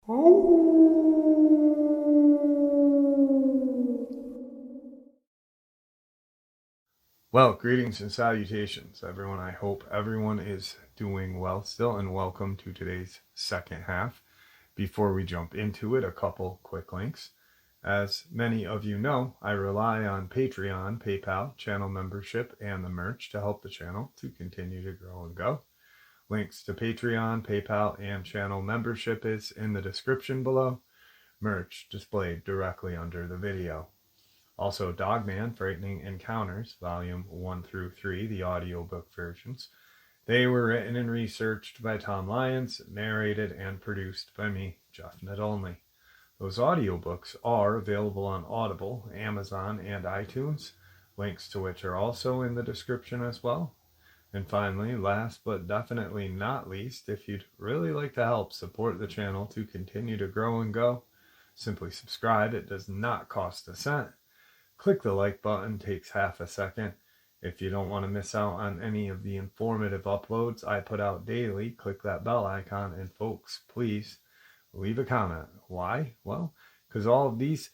Well, greetings and salutations, everyone. I hope everyone is doing well still, and welcome to today's second half. Before we jump into it, a couple quick links. As many of you know, I rely on Patreon, PayPal, channel membership, and the merch to help the channel to continue to grow and go. Links to Patreon, PayPal, and channel membership is in the description below. Merch displayed directly under the video. Also, Dogman, Frightening Encounters, Volume 1 through 3, the audiobook versions. They were written and researched by Tom Lyons, narrated and produced by me, Jeff Only. Those audiobooks are available on Audible, Amazon, and iTunes, links to which are also in the description as well. And finally, last but definitely not least, if you'd really like to help support the channel to continue to grow and go, simply subscribe. It does not cost a cent. Click the like button, takes half a second. If you don't want to miss out on any of the informative uploads I put out daily, click that bell icon, and folks, please leave a comment. Why? Well, because all of these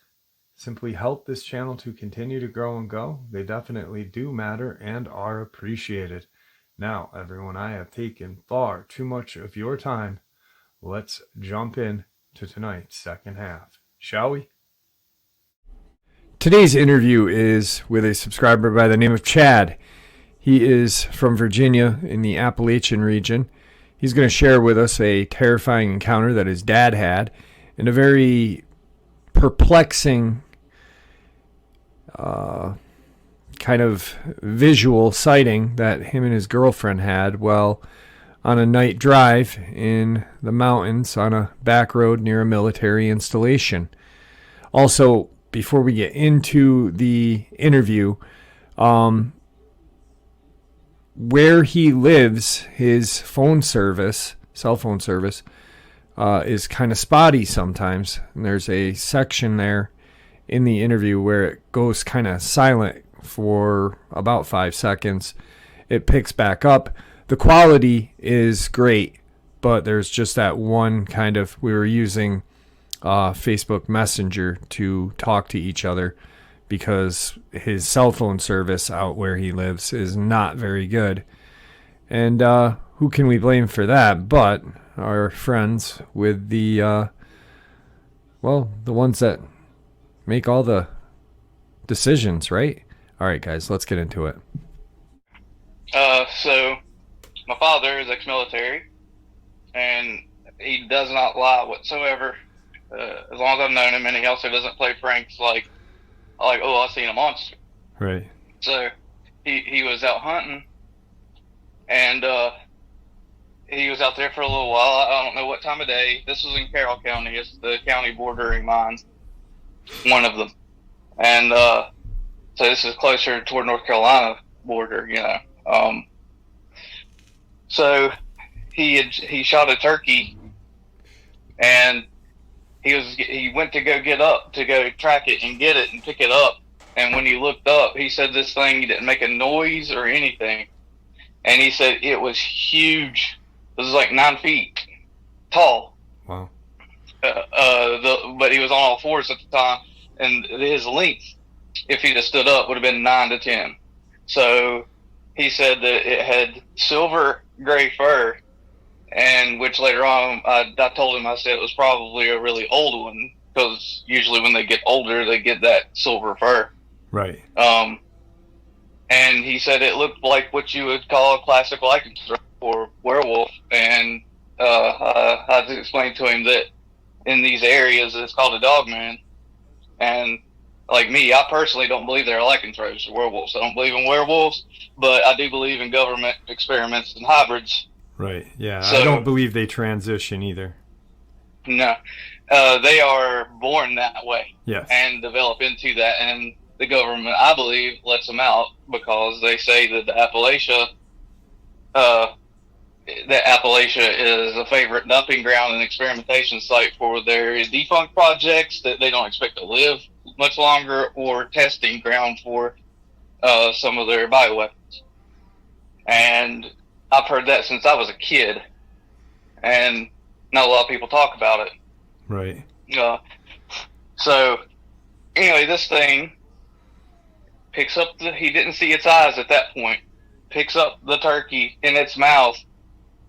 simply help this channel to continue to grow and go. They definitely do matter and are appreciated. Now, everyone, I have taken far too much of your time. Let's jump in to tonight's second half, shall we? Today's interview is with a subscriber by the name of Chad. He is from Virginia in the Appalachian region. He's going to share with us a terrifying encounter that his dad had and a very perplexing kind of visual sighting that him and his girlfriend had while on a night drive in the mountains on a back road near a military installation. Also, before we get into the interview, where he lives, his phone service, cell phone service, is kind of spotty sometimes. And there's a section there in the interview where it goes kind of silent for about 5 seconds. It picks back up. The quality is great, but there's just that one kind of, we were using Facebook Messenger to talk to each other because his cell phone service out where he lives is not very good. And who can we blame for that but our friends with the ones that make all the decisions, right? All right, guys, let's get into it. So my father is ex-military, and he does not lie whatsoever. As long as I've known him, and he also doesn't play pranks like oh, I seen a monster. Right. So he was out hunting, and he was out there for a little while. I don't know what time of day. This was in Carroll County. It's the county bordering mine, one of them. And so this is closer toward North Carolina border, you know. So he shot a turkey, and he went to go track it and get it and pick it up. And when he looked up, he said this thing didn't make a noise or anything. And he said it was huge. It was like 9 feet tall. Wow. But he was on all fours at the time, and his length, if he'd have stood up, would have been 9 to 10. So he said that it had silver gray fur. And which later on, I told him, I said it was probably a really old one, because usually when they get older, they get that silver fur. Right. And he said it looked like what you would call a classic lycanthrope or werewolf. And I had to explain to him that in these areas, it's called a dogman. And like me, I personally don't believe they're lycanthropes or werewolves. I don't believe in werewolves, but I do believe in government experiments and hybrids. Right, yeah. So, I don't believe they transition either. No. They are born that way. Yes. And develop into that. And the government, I believe, lets them out because they say that the Appalachia is a favorite dumping ground and experimentation site for their defunct projects that they don't expect to live much longer, or testing ground for some of their bioweapons. And I've heard that since I was a kid, and not a lot of people talk about it. Right. So anyway, this thing picks up he didn't see its eyes at that point, picks up the turkey in its mouth,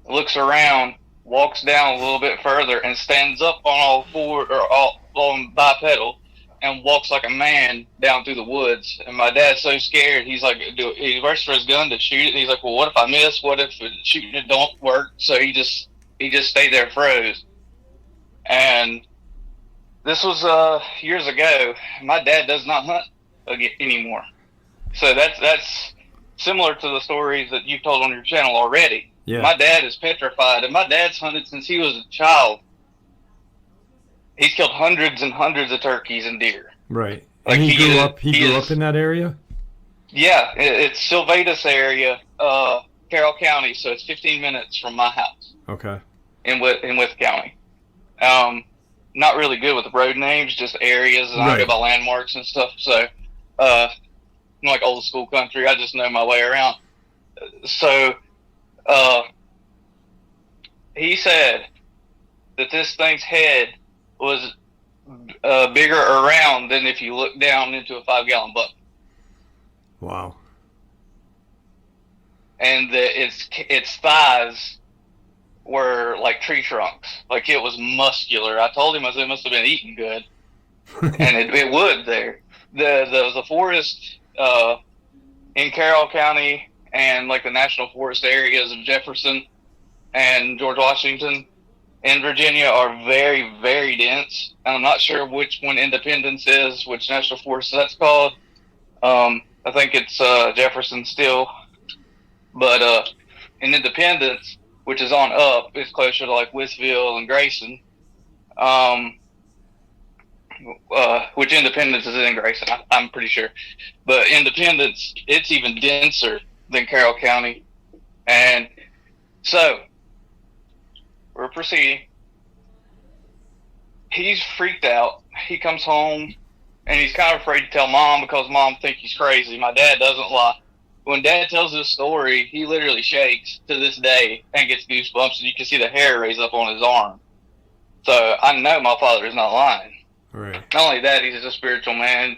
looks around, walks down a little bit further, and stands up on all four, or all on bipedal, and walks like a man down through the woods. And my dad's so scared, he's like, he rushed for his gun to shoot it. And he's like, well, what if I miss? What if shooting it don't work? So he just stayed there, froze. And this was years ago. My dad does not hunt anymore. So that's similar to the stories that you've told on your channel already. Yeah. My dad is petrified, and my dad's hunted since he was a child. He's killed hundreds and hundreds of turkeys and deer. Right. Like and he grew up in that area? Yeah, it's Sylvatus area, Carroll County, so it's 15 minutes from my house. Okay. In Wythe County. Not really good with road names, just areas, and I go by landmarks and stuff. So, like old school country, I just know my way around. So, he said that this thing's head was bigger around than if you look down into a 5-gallon bucket. Wow. And that its thighs were like tree trunks. Like, it was muscular. I told him, I said, it must have been eating good. And it would there. The forest in Carroll County and like the national forest areas of Jefferson and George Washington in Virginia are very, very dense. And I'm not sure which one Independence is, which national forest that's called. I think it's Jefferson still. But in Independence, which is on up, it's closer to like Withville and Grayson. Which Independence is in Grayson, I'm pretty sure. But Independence, it's even denser than Carroll County. And so, we're proceeding. He's freaked out. He comes home, and he's kind of afraid to tell Mom because Mom thinks he's crazy. My dad doesn't lie. When Dad tells this story, he literally shakes to this day and gets goosebumps, and you can see the hair raise up on his arm. So I know my father is not lying. Right. Not only that, he's a spiritual man,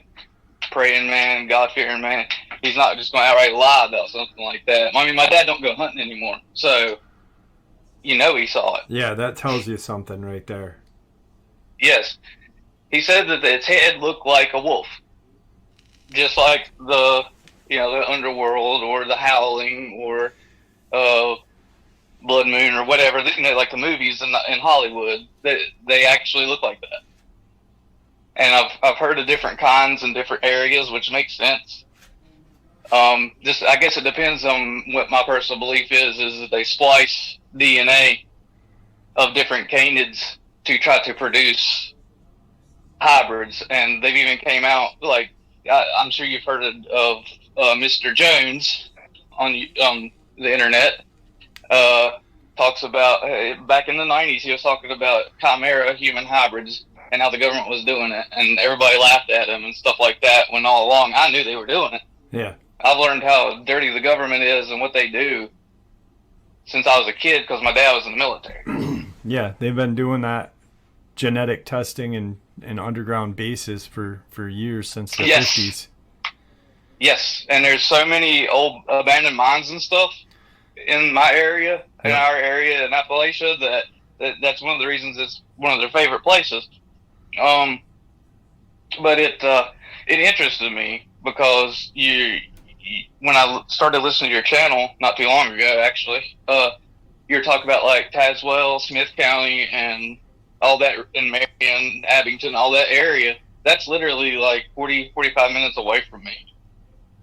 praying man, God-fearing man. He's not just going to outright lie about something like that. I mean, my dad don't go hunting anymore, so you know he saw it. Yeah, that tells you something right there. Yes. He said that its head looked like a wolf. Just like the underworld or the Howling or Blood Moon or whatever, like the movies in Hollywood, they actually look like that. And I've heard of different kinds in different areas, which makes sense. Just I guess it depends on what my personal belief is that they splice DNA of different canids to try to produce hybrids, and they've even came out like I'm sure you've heard of Mr. Jones on the internet. Talks about back in the 90s, he was talking about chimera human hybrids and how the government was doing it, and everybody laughed at him and stuff like that, when all along I knew they were doing it. Yeah. I've learned how dirty the government is and what they do since I was a kid because my dad was in the military. Yeah, they've been doing that genetic testing in underground bases for years, since the 50s. Yes, and there's so many old abandoned mines and stuff in my area, in our area in Appalachia, that's one of the reasons it's one of their favorite places. But it interested me because when I started listening to your channel not too long ago, actually, you were talking about like Tazewell, Smith County, and all that, in Marion, Abington, all that area. That's literally like 45 minutes away from me.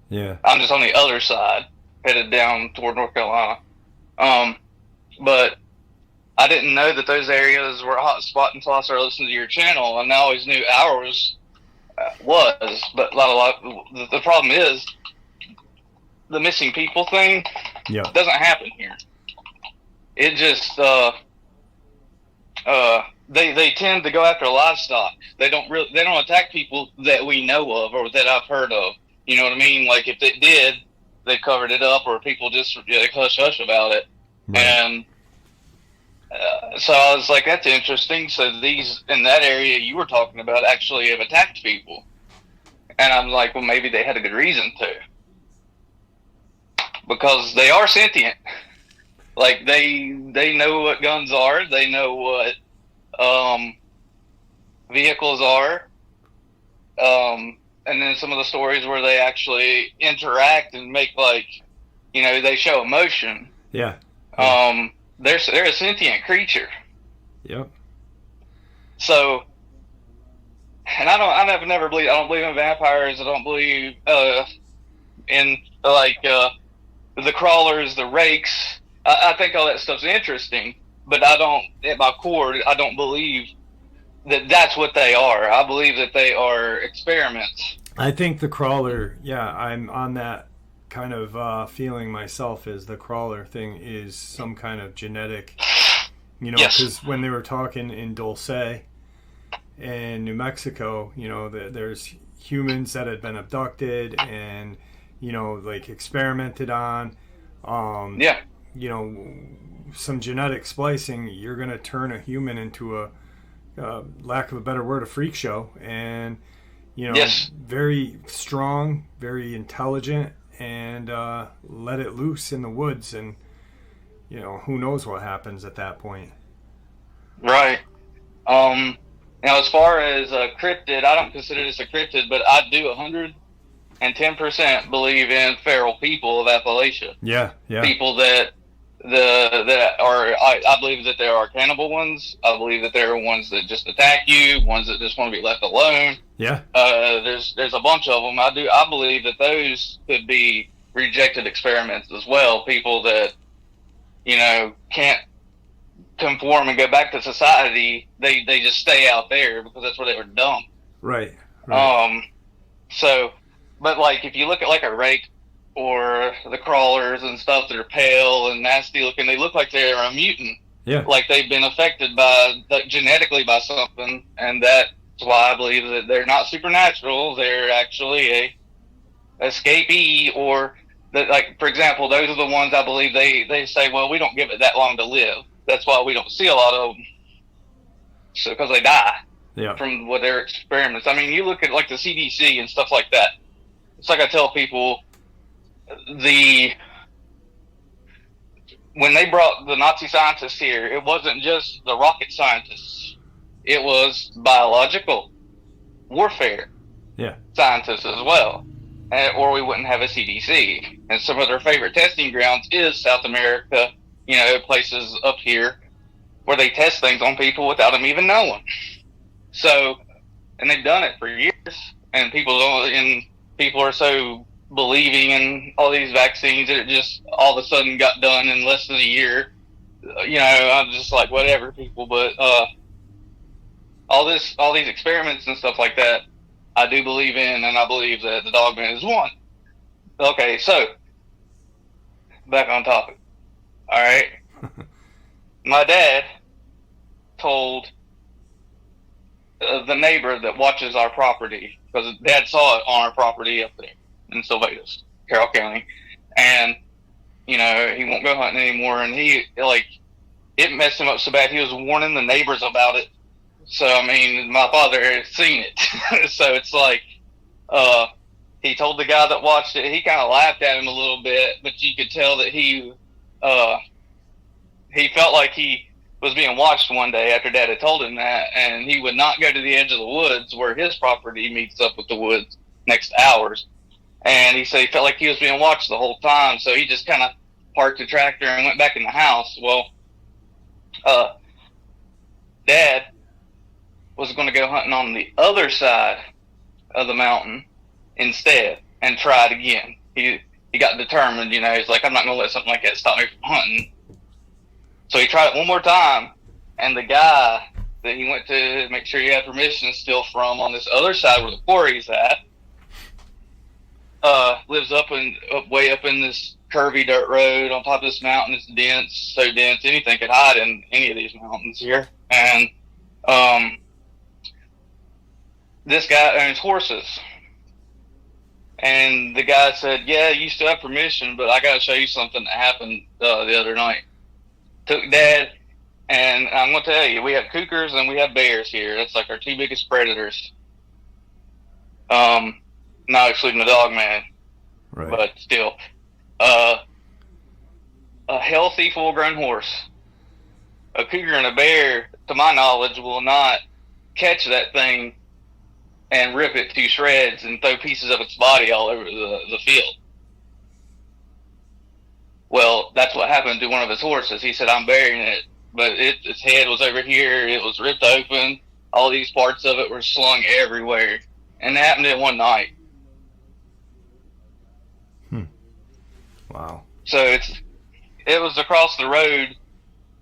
Yeah. I'm just on the other side, headed down toward North Carolina. But I didn't know that those areas were a hot spot until I started listening to your channel, and I always knew ours was. But the problem is the missing people thing. Yeah. Doesn't happen here. It just they tend to go after livestock. They don't attack people that we know of or that I've heard of. You know what I mean? Like if it did, they covered it up, or people just hush about it. Right. And So I was like, that's interesting. So these in that area you were talking about actually have attacked people. And I'm like, well, maybe they had a good reason to. Because they are sentient. Like, they know what guns are. They know what vehicles are. And then some of the stories where they actually interact and make, like, you know, they show emotion. Yeah. They're a sentient creature. Yep. So, and I don't believe in vampires. I don't believe in like the crawlers, the rakes. I think all that stuff's interesting, but I don't, at my core, I don't believe that that's what they are. I believe that they are experiments. I think the crawler, yeah, I'm on that kind of feeling myself, is the crawler thing is some kind of genetic, you know, because Yes. when they were talking in Dulce and New Mexico, you know, there's humans that had been abducted and, you know, like experimented on. Yeah. You know, some genetic splicing, you're going to turn a human into a, lack of a better word, a freak show. And, you know, Yes. very strong, very intelligent, and let it loose in the woods. And, you know, who knows what happens at that point. Right. Now, as far as cryptid, I don't consider this a cryptid, but I do 110% believe in feral people of Appalachia. Yeah, yeah. People that I believe that there are cannibal ones. I believe that there are ones that just attack you, ones that just want to be left alone. Yeah. There's a bunch of them. I believe that those could be rejected experiments as well. People that, you know, can't conform and go back to society. They just stay out there because that's where they were dumped. Right. So, but like if you look at like a rake or the crawlers and stuff that are pale and nasty looking, they look like they're a mutant. Yeah. Like they've been affected by genetically by something, and that's why I believe that they're not supernatural. They're actually a escapee, or that, like, for example, those are the ones I believe they say, well, we don't give it that long to live. That's why we don't see a lot of them. So, because they die from what their experiments. I mean, you look at like the CDC and stuff like that. It's like I tell people, when they brought the Nazi scientists here, it wasn't just the rocket scientists. It was biological warfare scientists as well. Or we wouldn't have a CDC. And some of their favorite testing grounds is South America, you know, places up here where they test things on people without them even knowing. So, and they've done it for years, and people are so believing in all these vaccines that it just all of a sudden got done in less than a year. You know, I'm just like, whatever, people. But all these experiments and stuff like that, I do believe in, and I believe that the Dogman is one. Okay, so back on topic. All right, my dad told the neighbor that watches our property, because Dad saw it on our property up there in Sylvatus, Carroll County, and you know he won't go hunting anymore, and he it messed him up so bad he was warning the neighbors about it. So I mean, my father has seen it, so it's like he told the guy that watched it. He kind of laughed at him a little bit, but you could tell that he felt like he was being watched one day after Dad had told him that, and he would not go to the edge of the woods where his property meets up with the woods next to ours. And he said he felt like he was being watched the whole time, so he just kind of parked the tractor and went back in the house. Well, Dad was going to go hunting on the other side of the mountain instead and try it again. He got determined, you know, he's like, I'm not going to let something like that stop me from hunting. So he tried it one more time, and the guy that he went to make sure he had permission still from on this other side where the quarry's at, lives way up in this curvy dirt road on top of this mountain. It's dense, so dense anything could hide in any of these mountains here. And this guy owns horses. And the guy said, yeah, you still have permission, but I got to show you something that happened the other night. Took Dad And I'm going to tell you, we have cougars and we have bears here. That's like our two biggest predators. Not excluding the Dogman, Right. but still. A healthy, full-grown horse, a cougar and a bear, to my knowledge, will not catch that thing and rip it to shreds and throw pieces of its body all over the field. Well, that's what happened to one of his horses. He said, I'm burying it. But its head was over here. It was ripped open. All these parts of it were slung everywhere. And that happened in one night. Wow. So it was across the road.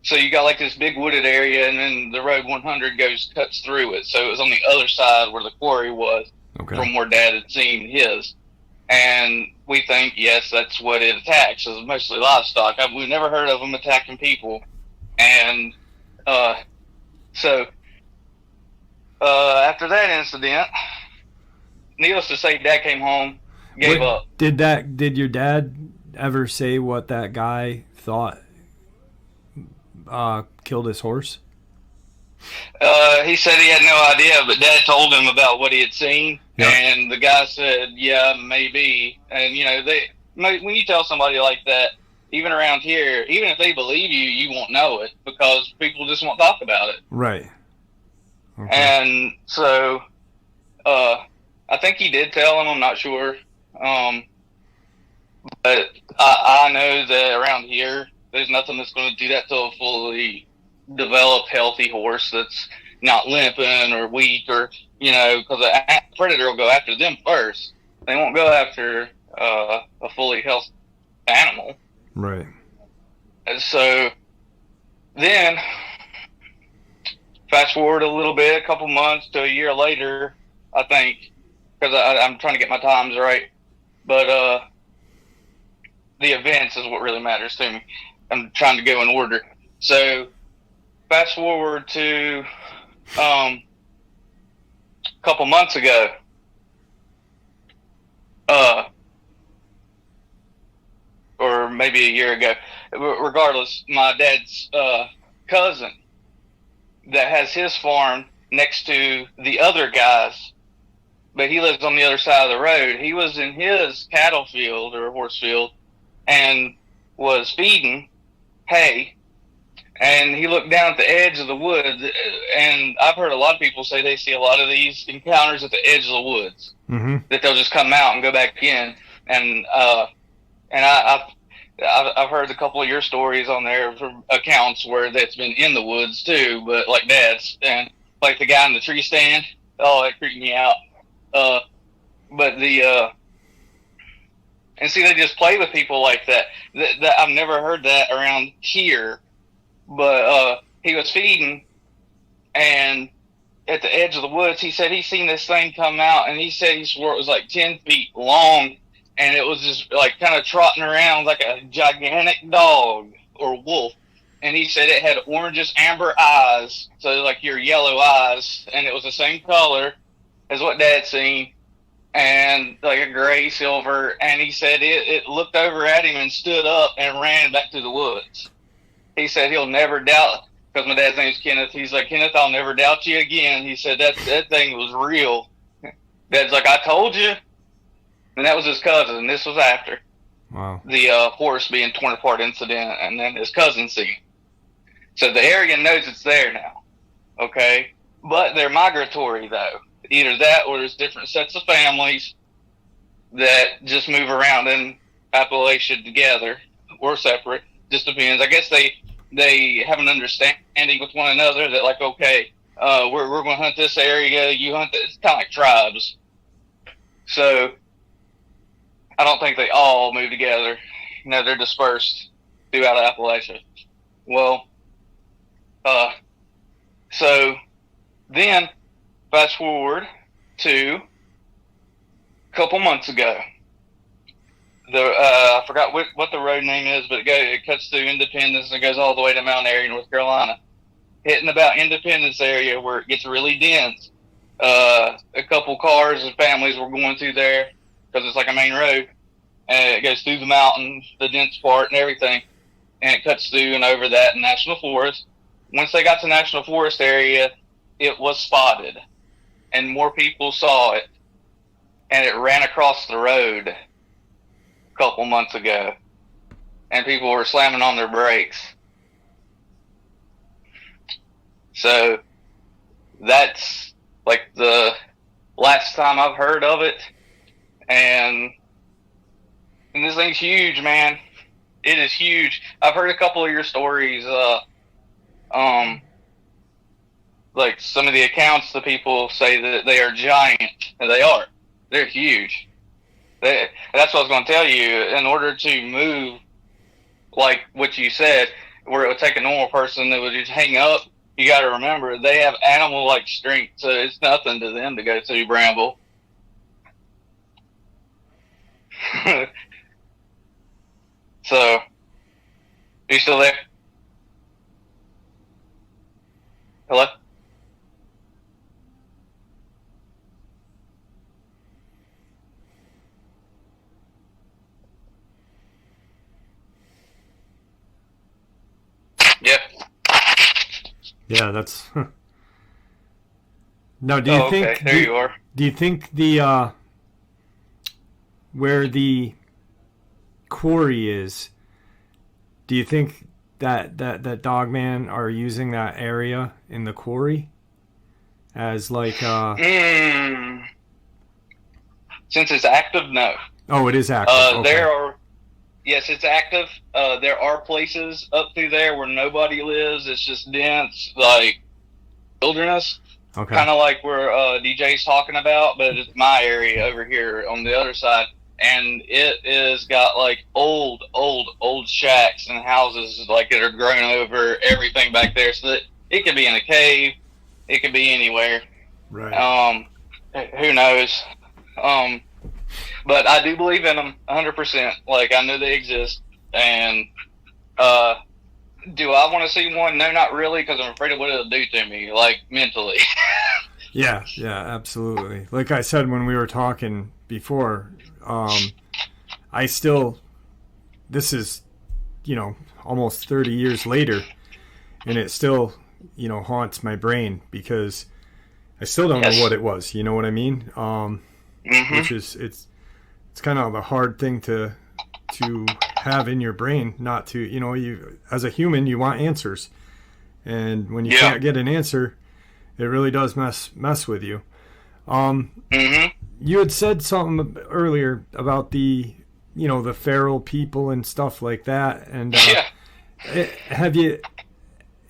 So you got like this big wooded area, and then the road 100 cuts through it. So it was on the other side where the quarry was, from where Dad had seen his. And we think, yes, that's what it attacks. It's mostly livestock. We've never heard of them attacking people. And so after that incident, needless to say, Dad came home, gave up. Did your dad ever say what that guy thought killed his horse? He said he had no idea, but Dad told him about what he had seen. Yep. And the guy said, yeah, maybe. And, you know, when you tell somebody like that, even around here, even if they believe you, you won't know it because people just won't talk about it. Right. Okay. And so I think he did tell him. I'm not sure. But I know that around here, there's nothing that's going to do that to a fully developed, healthy horse that's not limping or weak or, you know, because a predator will go after them first. They won't go after a fully healthy animal. Right. And so then, fast forward a little bit, a couple months to a year later, I think, because I'm trying to get my times right. But the events is what really matters to me. I'm trying to go in order. So fast forward to a couple months ago. Or maybe a year ago. Regardless, my dad's cousin that has his farm next to the other guy's, but he lives on the other side of the road. He was in his cattle field or horse field and was feeding hay, and he looked down at the edge of the woods, and I've heard a lot of people say they see a lot of these encounters at the edge of the woods, that they'll just come out and go back in, and I've heard a couple of your stories on there from accounts where that's been in the woods too, but like Dad's, and like the guy in the tree stand, oh, that creeped me out. But and see, they just play with people like that. That I've never heard that around here, but he was feeding, and at the edge of the woods, he said he seen this thing come out, and he said he swore it was like 10 feet long, and it was just like kind of trotting around like a gigantic dog or wolf. And he said it had orangish amber eyes, so like your yellow eyes, and it was the same color as what Dad seen, and like a gray silver. And he said it looked over at him and stood up and ran back to the woods. He said he'll never doubt, because my dad's name's Kenneth. He's like, Kenneth, I'll never doubt you again. He said that thing was real. Dad's like, I told you. And that was his cousin. This was after the horse being torn apart incident, and then his cousin seen. So the area knows it's there now, okay? But they're migratory, though. Either that or there's different sets of families that just move around in Appalachia together or separate. Just depends. I guess they have an understanding with one another that, like, okay, we're going to hunt this area, you hunt this. It's kind of like tribes. So I don't think they all move together. You know, they're dispersed throughout Appalachia. Well, so then fast forward to a couple months ago. I forgot what the road name is, but it cuts through Independence and goes all the way to Mount Airy, North Carolina. Hitting about Independence area where it gets really dense. A couple cars and families were going through there because it's like a main road, and it goes through the mountain, the dense part and everything, and it cuts through and over that national forest. once they got to National Forest area, it was spotted, and more people saw it, and it ran across the road a couple months ago, and people were slamming on their brakes. So that's like the last time I've heard of it, and this thing's huge, man. It is huge. I've heard a couple of your stories. Like some of the accounts, the people say that they are giant, and they are. They're huge. That's what I was going to tell you. In order to move, like what you said, where it would take a normal person that would just hang up, you got to remember they have animal-like strength, so it's nothing to them to go through bramble. So, are you still there? Hello? Yep. Yeah, that's. Now, do you think? Okay. There you are. Do you think the where the quarry is? Do you think that Dogman are using that area in the quarry as like? Since it's active, no. Oh, it is active. Okay. Yes, it's active. There are places up through there where nobody lives. It's just dense, like wilderness. Okay. Kind of like where DJ's talking about, but it's my area over here on the other side. And it is got like old shacks and houses like that are grown over everything back there. So that it could be in a cave. It could be anywhere. Right. Who knows? But I do believe in them 100%. Like, I know they exist. And, do I want to see one? No, not really, because I'm afraid of what it'll do to me, like, mentally. Yeah, absolutely. Like I said when we were talking before, I still, this is, almost 30 years later, and it still, haunts my brain because I still don't know what it was. You know what I mean? Which is, it's kind of a hard thing to have in your brain, not to, you as a human, you want answers. And when you can't get an answer, it really does mess with you. You had said something earlier about the, the feral people and stuff like that. And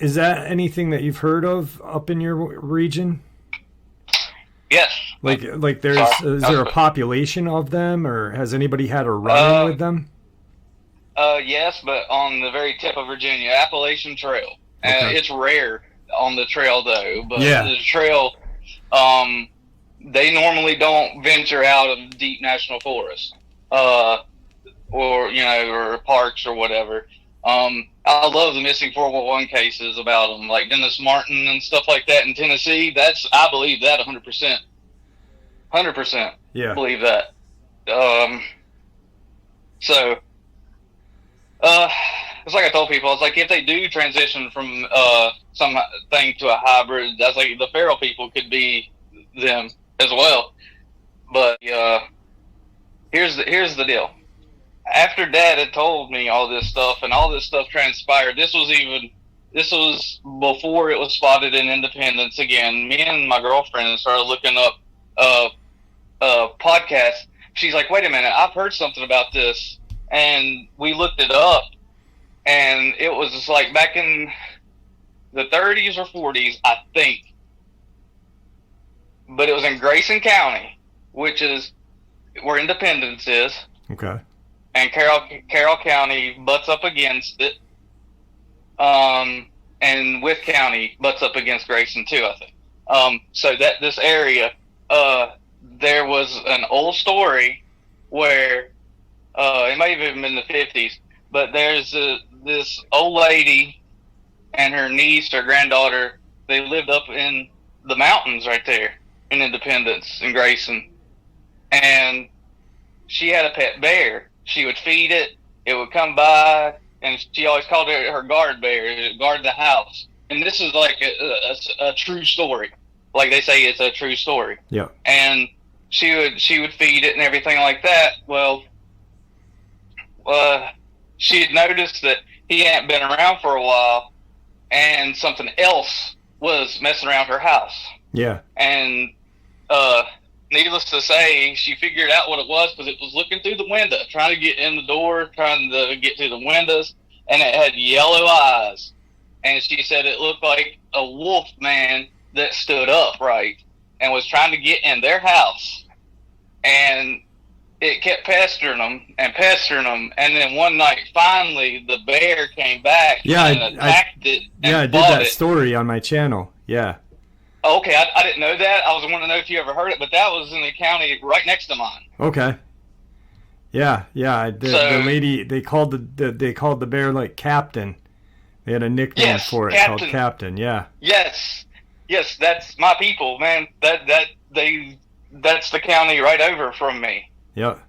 is that anything that you've heard of up in your region? Yes. Like is there a population of them, or has anybody had a run-in with them? Yes, but on the very tip of Virginia, Appalachian Trail. Okay. It's rare on the trail, though. But Yeah. the trail, they normally don't venture out of deep national forests, or parks or whatever. I love the missing 411 cases about them, like Dennis Martin and stuff like that in Tennessee. I believe that 100%. 100%. Yeah. Believe that. It's like I told people, it's like if they do transition from something to a hybrid, that's like the feral people could be them as well. But here's the deal. After Dad had told me all this stuff and all this stuff transpired, this was before it was spotted in Independence again. Me and my girlfriend started looking up podcasts. She's like, wait a minute, I've heard something about this. And we looked it up, and it was just like back in the 30s or 40s, I think. But it was in Grayson County, which is where Independence is. Okay. And Carroll County butts up against it. And Wythe County butts up against Grayson too, I think. So that this area, there was an old story where it might have even been the 50s, but there's this old lady and her niece or granddaughter. They lived up in the mountains right there in Independence and Grayson, and she had a pet bear. She would feed it. It would come by, and she always called it her guard bear. It would guard the house. and this is like a true story. Like they say, it's a true story. Yeah. And she would feed it and everything like that. Well, she had noticed that he hadn't been around for a while, and something else was messing around her house. Yeah. And needless to say, she figured out what it was because it was looking through the window, trying to get in the door, trying to get through the windows, and it had yellow eyes. And she said it looked like a wolf man that stood upright and was trying to get in their house. And it kept pestering them, and then one night, finally, the bear came back and attacked it. I did that story on my channel. Yeah. Okay, I didn't know that. I was wanting to know if you ever heard it, but that was in the county right next to mine. Okay. Yeah. The lady, they called the bear like Captain. They had a nickname for it called Captain. Yeah. Yes, that's my people, man. That's the county right over from me. Yep.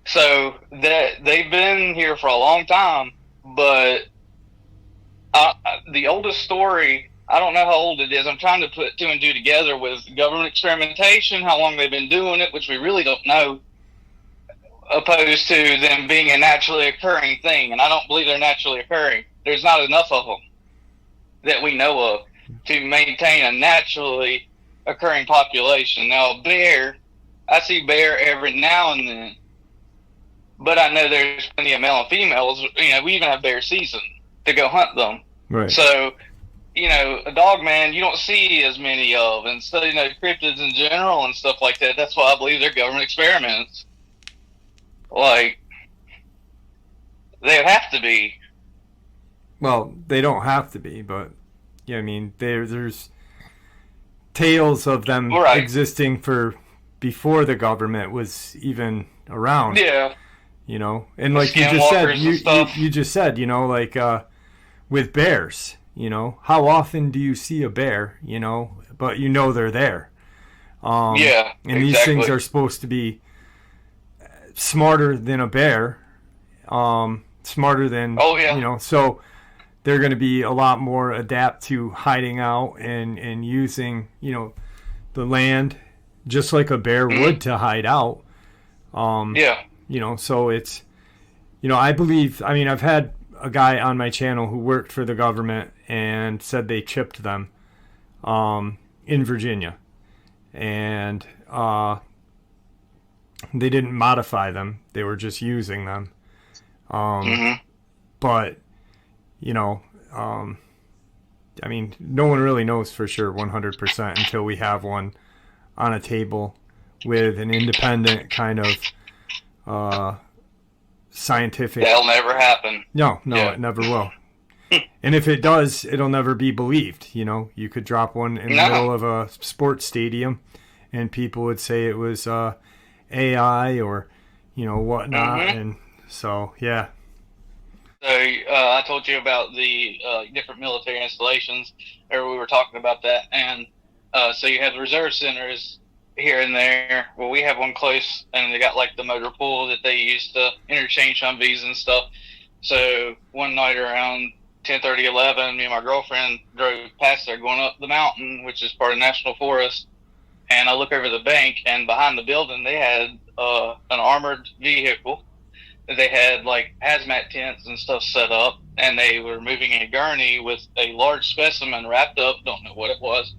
So they've been here for a long time, but the oldest story, I don't know how old it is. I'm trying to put two and two together with government experimentation, how long they've been doing it, which we really don't know, opposed to them being a naturally occurring thing. And I don't believe they're naturally occurring. There's not enough of them that we know of to maintain a naturally occurring population. Now, a bear, I see bear every now and then, but I know there's plenty of male and females. We even have bear season to go hunt them. Right. So, a Dogman you don't see as many of, and so cryptids in general and stuff like that. That's why I believe they're government experiments. Like, they would have to be. Well, they don't have to be, but yeah, I mean, there's tales of them existing for before the government was even around. Yeah. And like you just said, you just said, like with bears, how often do you see a bear, but they're there. Yeah. And these things are supposed to be smarter than a bear, smarter than, so they're going to be a lot more adapt to hiding out and using, the land just like a bear would to hide out. So it's, I believe, I've had a guy on my channel who worked for the government and said they chipped them in Virginia. And they didn't modify them. They were just using them. But, no one really knows for sure 100% until we have one on a table with an independent kind of scientific. That'll never happen. No, it never will. And if it does, it'll never be believed. You could drop one in the middle of a sports stadium and people would say it was AI or, whatnot. And so, yeah. So I told you about the different military installations, or we were talking about that. And so you have the reserve centers here and there. Well, we have one close, and they got like the motor pool that they use to interchange Humvees and stuff. So one night around 10:30, 11, me and my girlfriend drove past there going up the mountain, which is part of National Forest. And I look over the bank, and behind the building, they had an armored vehicle. They had like hazmat tents and stuff set up, and they were moving a gurney with a large specimen wrapped up, don't know what it was,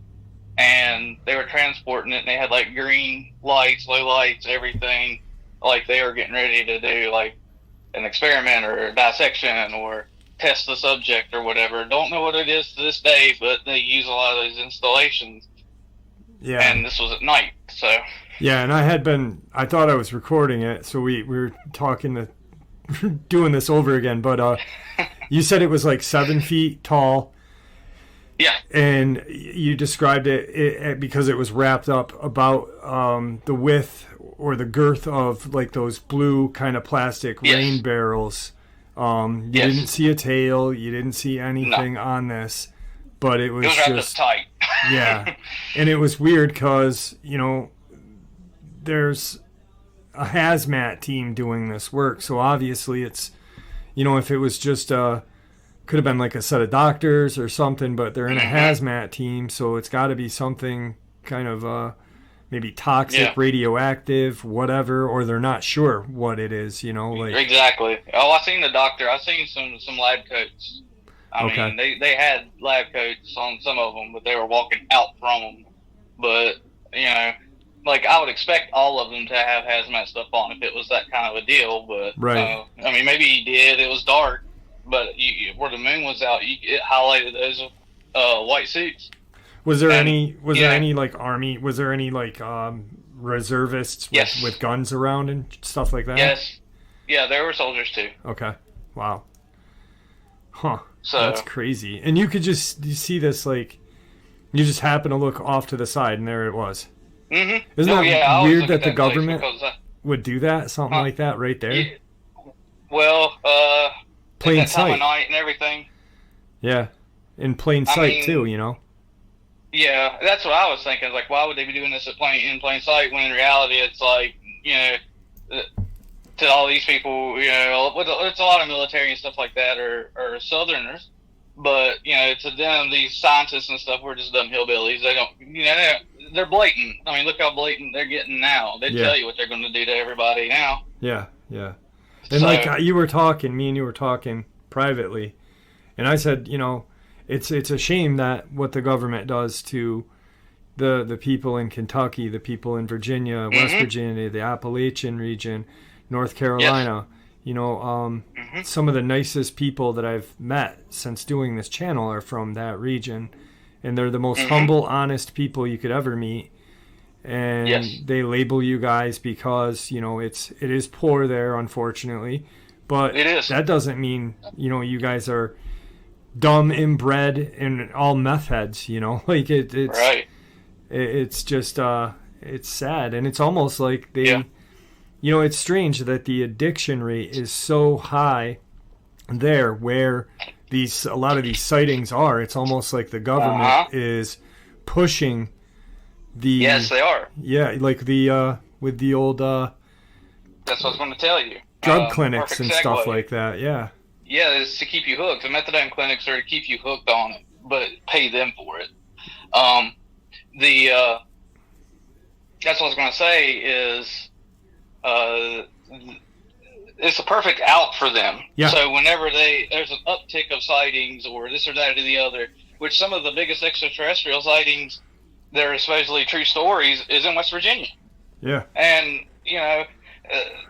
and they were transporting it, and they had like green lights, low lights, everything, like they were getting ready to do like an experiment or a dissection or test the subject or whatever. Don't know what it is to this day, but they use a lot of those installations. Yeah. And this was at night, so. Yeah, and I thought I was recording it, so we were doing this over again, but you said it was like 7 feet tall. Yeah. And you described it because it was wrapped up about the width or the girth of like those blue kind of plastic rain barrels. You didn't see a tail, you didn't see anything on this, but it was wrapped just up tight. Yeah. And it was weird because, there's a hazmat team doing this work, so obviously it's, if it was just a could have been like a set of doctors or something, but they're in a hazmat team, so it's got to be something kind of maybe toxic, radioactive, whatever, or they're not sure what it is, like. Exactly. Oh, I seen the doctor. I seen some lab coats. I mean, they had lab coats on some of them, but they were walking out from them. But, like, I would expect all of them to have hazmat stuff on if it was that kind of a deal. But, right. I mean, maybe he did. It was dark. But where the moon was out, it highlighted those white suits. Was there any like Army? Was there any like reservists with guns around and stuff like that? Yes. Yeah, there were soldiers too. Okay. Wow. Huh. So that's crazy. And you see this, like, you just happen to look off to the side and there it was. Mm-hmm. Isn't that weird that the government would do that? Something like that right there? Yeah, well, plain that time sight. of night and everything. Yeah. In plain sight, too, Yeah, that's what I was thinking. Like, why would they be doing this in plain sight when in reality it's like, to all these people, it's a lot of military and stuff like that are Southerners. But, to them, these scientists and stuff, we're just dumb hillbillies. They don't, they're blatant. I mean, look how blatant they're getting now. They tell you what they're going to do to everybody now. Yeah, yeah. And like me and you were talking privately, and I said, it's a shame that what the government does to the people in Kentucky, the people in Virginia, West Virginia, the Appalachian region, North Carolina. Some of the nicest people that I've met since doing this channel are from that region, and they're the most humble, honest people you could ever meet. And they label you guys because it is poor there, unfortunately, but it is. That doesn't mean you guys are dumb, inbred, and all meth heads. Like it's right. It's just it's sad, and it's almost like they. It's strange that the addiction rate is so high there where a lot of these sightings are. It's almost like the government is pushing the... Yes, they are. Yeah, like with the old... That's what I was going to tell you. Drug clinics and stuff like that, yeah. Yeah, it's to keep you hooked. The methadone clinics are to keep you hooked on it, but pay them for it. That's what I was going to say is... it's a perfect out for them. Yeah. So whenever there's an uptick of sightings or this or that or the other, which some of the biggest extraterrestrial sightings that are supposedly true stories is in West Virginia. Yeah. And,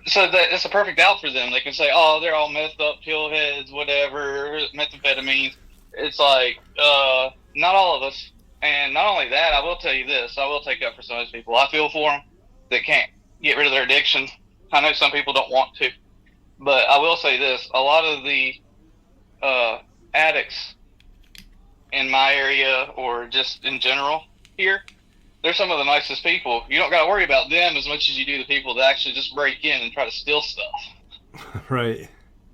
so that it's a perfect out for them. They can say, oh, they're all messed up, pillheads, whatever, methamphetamines. It's like, not all of us. And not only that, I will tell you this. I will take up for some of those people. I feel for them that can't get rid of their addiction. I know some people don't want to, but I will say this: a lot of the addicts in my area, or just in general here, they're some of the nicest people. You don't got to worry about them as much as you do the people that actually just break in and try to steal stuff. Right.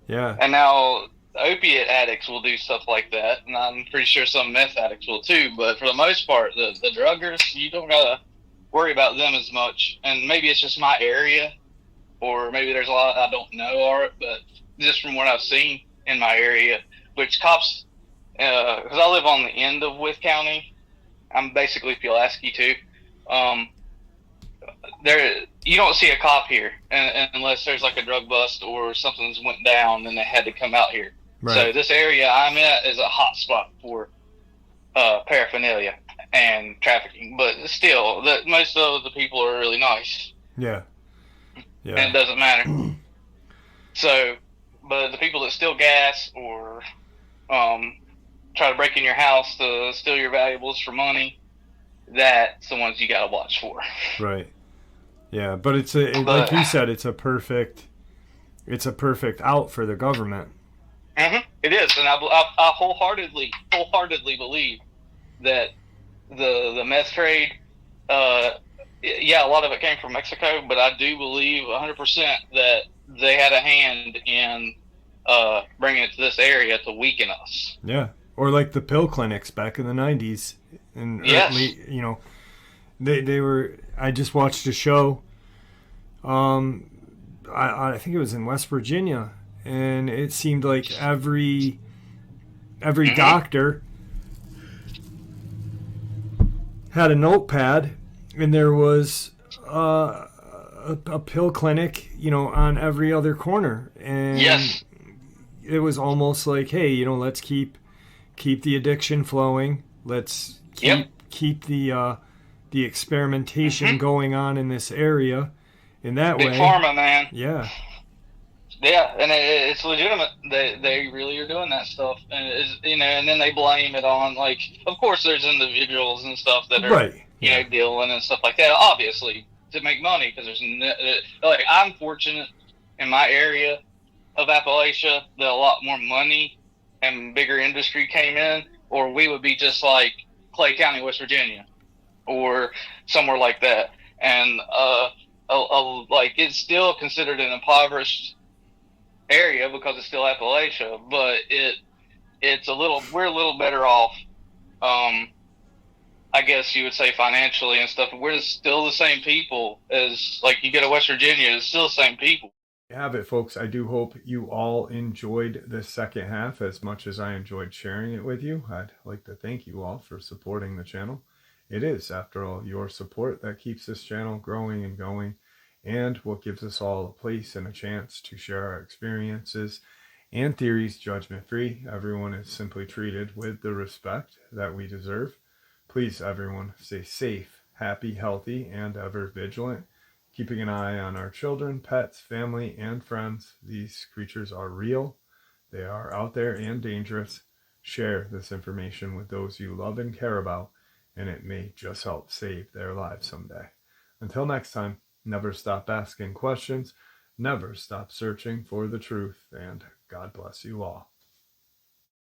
Yeah. And now opiate addicts will do stuff like that, and I'm pretty sure some meth addicts will too. But for the most part, the druggers, you don't got to worry about them as much. And maybe it's just my area, or maybe there's a lot I don't know, but just from what I've seen in my area, which cops, because I live on the end of Wythe County, I'm basically Pulaski too. You don't see a cop here unless there's like a drug bust or something's went down and they had to come out here. Right. So this area I'm at is a hot spot for paraphernalia and trafficking, but still, most of the people are really nice. Yeah. Yeah. And it doesn't matter. So, but the people that steal gas or try to break in your house to steal your valuables for money, that's the ones you got to watch for. Right. Yeah, but like you said, it's a perfect out for the government. It is, and I wholeheartedly believe that the meth trade, a lot of it came from Mexico, but I do believe 100% that they had a hand in bringing it to this area to weaken us. Yeah, or like the pill clinics back in the 90s, and yes. They were. I just watched a show. I think it was in West Virginia, and it seemed like every every doctor had a notepad, and there was a pill clinic, on every other corner. And Yes. it was almost like, hey, let's keep the addiction flowing. Let's keep the experimentation going on in this area. In that Big way, pharma, man. Yeah. Yeah, and it's legitimate. They really are doing that stuff, and and then they blame it on, like, of course there's individuals and stuff that are Right. dealing and stuff like that, obviously to make money, because like, I'm fortunate in my area of Appalachia that a lot more money and bigger industry came in, or we would be just like Clay County, West Virginia, or somewhere like that, and like, it's still considered an impoverished area because it's still Appalachia, but we're a little better off, I guess you would say, financially and stuff. We're still the same people as, like, you go to West Virginia, it's still the same people. You have it, folks. I do hope you all enjoyed this second half as much as I enjoyed sharing it with you. I'd like to thank you all for supporting the channel. It is, after all, your support that keeps this channel growing and going, and what gives us all a place and a chance to share our experiences and theories judgment-free. Everyone is simply treated with the respect that we deserve. Please, everyone, stay safe, happy, healthy, and ever vigilant, keeping an eye on our children, pets, family, and friends. These creatures are real. They are out there and dangerous. Share this information with those you love and care about, and it may just help save their lives someday. Until next time, never stop asking questions, never stop searching for the truth, and God bless you all.